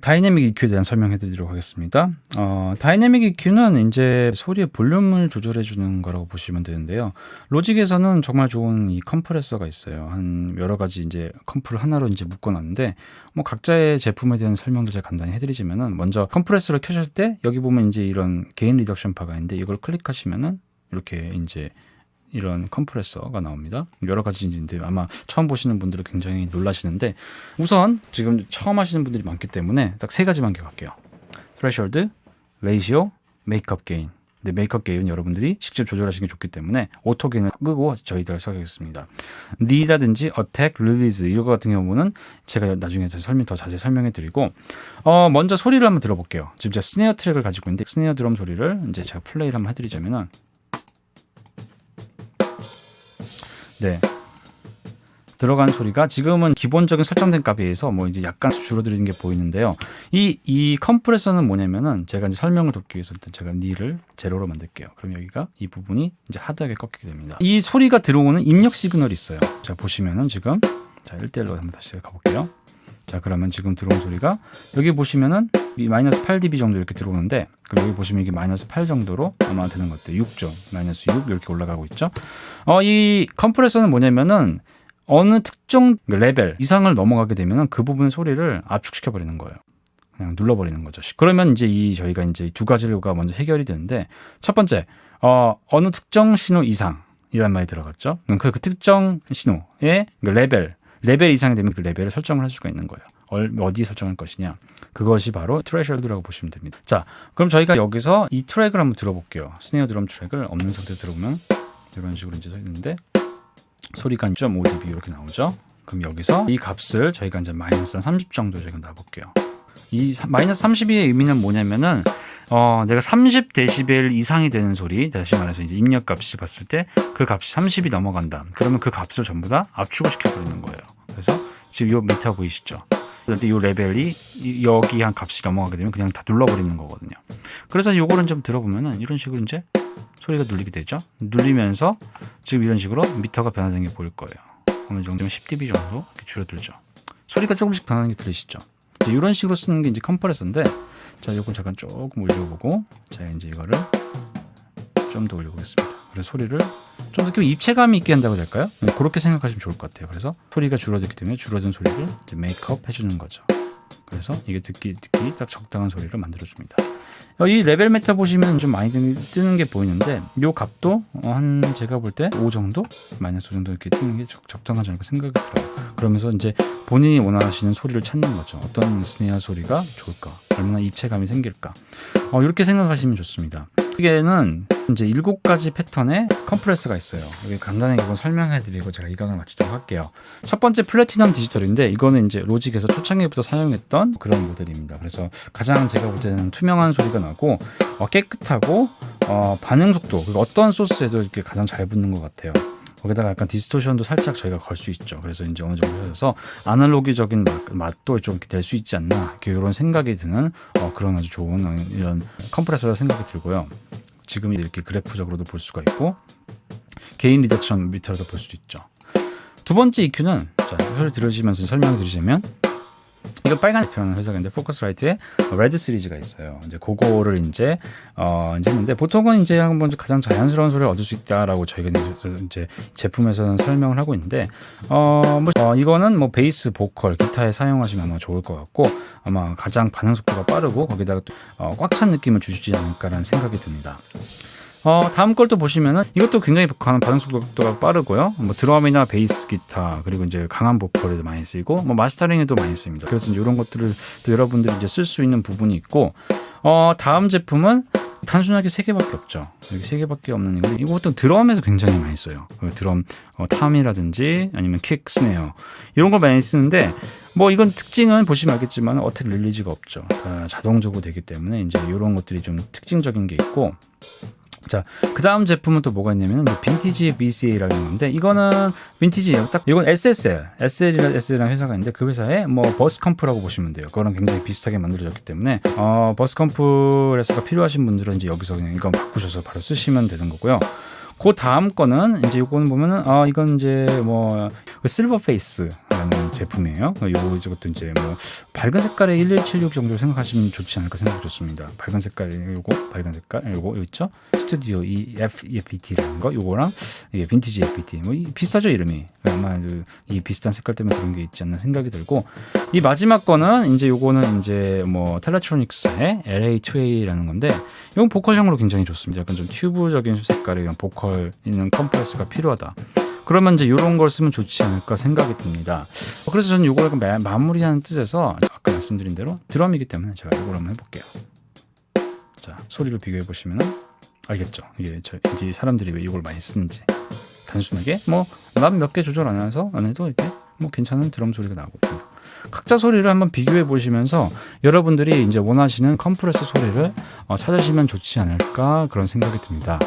다이내믹 EQ에 대한 설명해 드리도록 하겠습니다. 다이내믹 EQ는 이제 소리의 볼륨을 조절해 주는 거라고 보시면 되는데요. 로직에서는 정말 좋은 이 컴프레서가 있어요. 한 여러 가지 이제 컴프를 하나로 이제 묶어 놨는데, 뭐 각자의 제품에 대한 설명도 제가 간단히 해 드리자면은, 먼저 컴프레서를 켜실 때 여기 보면 이제 이런 게인 리덕션 바가 있는데, 이걸 클릭하시면은 이렇게 이제 이런 컴프레서가 나옵니다. 여러 가지인데 아마 처음 보시는 분들은 굉장히 놀라시는데, 우선 지금 처음 하시는 분들이 많기 때문에 딱 세 가지만 기억할게요. threshold, ratio, makeup gain. 근데 메이크업 게인은 여러분들이 직접 조절하시는 게 좋기 때문에 오토 게인을 끄고 저희들 하겠습니다. D라든지 attack, release 이거 같은 경우는 제가 나중에 더 자세히 설명해 드리고, 먼저 소리를 한번 들어볼게요. 지금 제가 스네어 트랙을 가지고 있는데, 스네어 드럼 소리를 이제 제가 플레이를 한번 해드리자면은, 네, 들어간 소리가 지금은 기본적인 설정된 값에 비해서 뭐 이제 약간 줄어드는 게 보이는데요. 이 컴프레서는 뭐냐면은, 제가 이제 설명을 돕기 위해서 일단 제가 니를 제로로 만들게요. 그럼 여기가 이 부분이 이제 하드하게 꺾이게 됩니다. 이 소리가 들어오는 입력 시그널이 있어요. 자, 보시면은 지금, 자, 1대1로 한번 다시 가볼게요. 자, 그러면 지금 들어온 소리가 여기 보시면은 마이너스 8dB 정도 이렇게 들어오는데, 그럼 여기 보시면 이게 마이너스 8 정도로 아마 드는 것 같아요. 6죠. 마이너스 6 이렇게 올라가고 있죠. 이 컴프레서는 뭐냐면은, 어느 특정 레벨 이상을 넘어가게 되면은 그 부분의 소리를 압축시켜 버리는 거예요. 그냥 눌러버리는 거죠. 그러면 이제 저희가 이제 두 가지가 먼저 해결이 되는데, 첫 번째, 어느 특정 신호 이상이란 말이 들어갔죠. 그 특정 신호의 레벨 이상이 되면 그 레벨을 설정을 할 수가 있는 거예요. 어디에 설정할 것이냐, 그것이 바로 트레셔홀드라고 보시면 됩니다. 자, 그럼 저희가 여기서 이 트랙을 한번 들어볼게요. 스네어 드럼 트랙을 없는 상태에서 들어보면 이런 식으로 이제 서 있는데, 소리가 2.5dB 이렇게 나오죠. 그럼 여기서 이 값을 저희가 이제 마이너스 30 정도 저희가 놔볼게요. 이 마이너스 30의 의미는 뭐냐면은, 내가 30dB 이상이 되는 소리, 다시 말해서 이제 입력 값이 봤을 때 그 값이 30이 넘어간다. 그러면 그 값을 전부 다 압축을 시켜버리는 거예요. 그래서 지금 요 밑에 보이시죠? 그런데 이 레벨이 여기 한 값이 넘어가게 되면 그냥 다 눌러버리는 거거든요. 그래서 요거를 좀 들어보면은 이런 식으로 이제 소리가 눌리게 되죠. 눌리면서 지금 이런 식으로 미터가 변화되는 게 보일 거예요. 어느 정도면 10dB 정도 이렇게 줄어들죠. 소리가 조금씩 변하는 게 들리시죠. 이런 식으로 쓰는 게 이제 컴프레서인데, 자, 요건 잠깐 조금 올려보고, 자, 이제 이거를 좀 더 올려보겠습니다. 그래서 소리를 좀 더 입체감이 있게 한다고 해야 될까요? 그렇게 생각하시면 좋을 것 같아요. 그래서 소리가 줄어들기 때문에 줄어든 소리를 이제 메이크업 해주는 거죠. 그래서 이게 듣기 딱 적당한 소리를 만들어줍니다. 이 레벨 메터 보시면 좀 많이 뜨는 게 보이는데, 이 값도 한 제가 볼 때 5 정도? 마이너스 5 정도 이렇게 뜨는 게 적당하지 않을까 생각이 들어요. 그러면서 이제 본인이 원하시는 소리를 찾는 거죠. 어떤 스네어 소리가 좋을까? 얼마나 입체감이 생길까? 이렇게 생각하시면 좋습니다. 이게는 이제 7가지 패턴의 컴프레서가 있어요. 여기 간단하게 이건 설명해드리고 제가 이 강을 마치도록 할게요. 첫 번째 플래티넘 디지털인데, 이거는 이제 로직에서 초창기부터 사용했던 그런 모델입니다. 그래서 가장 제가 볼 때는 투명한 소리가 나고, 깨끗하고, 반응 속도, 그리고 어떤 소스에도 이렇게 가장 잘 붙는 것 같아요. 거기다가 약간 디스토션도 살짝 저희가 걸 수 있죠. 그래서 이제 어느 정도 해서 아날로기적인 맛도 좀 될 수 있지 않나, 이런 생각이 드는 그런 아주 좋은 이런 컴프레서라 생각이 들고요. 지금 이렇게 그래프적으로도 볼 수가 있고, 게인 리덕션 미터로도 볼 수도 있죠. 두 번째 EQ는, 자, 소리 들으시면서 설명을 드리자면, 이거 빨간색이라는 회사가 있는데, 포커스라이트에 레드 시리즈가 있어요. 이제 그거를 이제 했는데, 보통은 이제 한번 가장 자연스러운 소리를 얻을 수 있다라고 저희가 이제 제품에서는 설명을 하고 있는데, 이거는 뭐 베이스, 보컬, 기타에 사용하시면 아마 좋을 것 같고, 아마 가장 반응 속도가 빠르고, 거기다가 또 꽉 찬 느낌을 주시지 않을까라는 생각이 듭니다. 다음 걸 또 보시면은, 이것도 굉장히 반응 속도가 빠르고요. 뭐 드럼이나 베이스 기타, 그리고 이제 강한 보컬에도 많이 쓰이고, 뭐 마스터링에도 많이 쓰입니다. 그래서 이제 이런 것들을 또 여러분들이 이제 쓸 수 있는 부분이 있고, 다음 제품은 단순하게 3개밖에 없죠. 여기 3개밖에 없는 건데, 이것도 드럼에서 굉장히 많이 써요. 드럼 탐이라든지 아니면 킥, 스네어 이런 걸 많이 쓰는데, 뭐 이건 특징은 보시면 알겠지만 어택 릴리즈가 없죠. 다 자동적으로 되기 때문에 이제 이런 것들이 좀 특징적인 게 있고, 자, 그 다음 제품은 또 뭐가 있냐면 빈티지 VCA라는 건데, 이거는 빈티지예요. 딱 이건 SL이라는 회사가 있는데, 그 회사에 뭐 버스 컴프라고 보시면 돼요. 그거랑 굉장히 비슷하게 만들어졌기 때문에 버스 컴프레서가 필요하신 분들은 이제 여기서 그냥 이거 바꾸셔서 바로 쓰시면 되는 거고요. 그 다음 거는 이제 요거는 보면은 이건 이제 뭐 실버 페이스 FFT라는 제품이에요. 이것도 이제 뭐 밝은 색깔의 1176 정도 생각하시면 좋지 않을까 생각이 좋습니다. 밝은 색깔 요거, 밝은 색깔 요거 있죠? 스튜디오 이 FFT라는 거 요거랑 이게 빈티지 FPT 뭐 비슷하죠 이름이. 아마 이 비슷한 색깔 때문에 그런 게 있지 않나 생각이 들고 이 마지막 거는 이제 요거는 이제 뭐 텔레트로닉스의 LA2A라는 건데 이건 보컬형으로 굉장히 좋습니다. 약간 좀 튜브적인 색깔의 이런 보컬 있는 컴프레서가 필요하다. 그러면 이제 이런 걸 쓰면 좋지 않을까 생각이 듭니다. 그래서 저는 이걸 마무리하는 뜻에서 아까 말씀드린 대로 드럼이기 때문에 제가 이걸 한번 해볼게요. 자, 소리를 비교해 보시면은 알겠죠? 이게 이제 사람들이 왜 이걸 많이 쓰는지. 단순하게 뭐 난 몇 개 조절 안 해도 이렇게 뭐 괜찮은 드럼 소리가 나거든요. 각자 소리를 한번 비교해 보시면서 여러분들이 이제 원하시는 컴프레서 소리를 찾으시면 좋지 않을까 그런 생각이 듭니다.